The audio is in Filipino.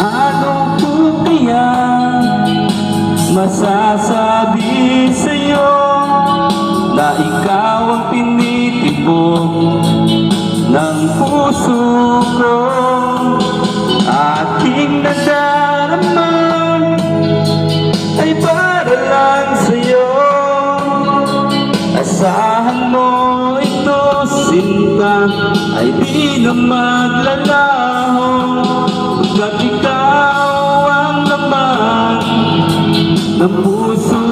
Ano po kaya masasabi sa'yo na ikaw ang tinitibok ng puso ko? Aking nadarama ay para lang sa'yo. Asahan mo ito, sinta, ay di na maglalaho, pagkat ikaw ang laman ng puso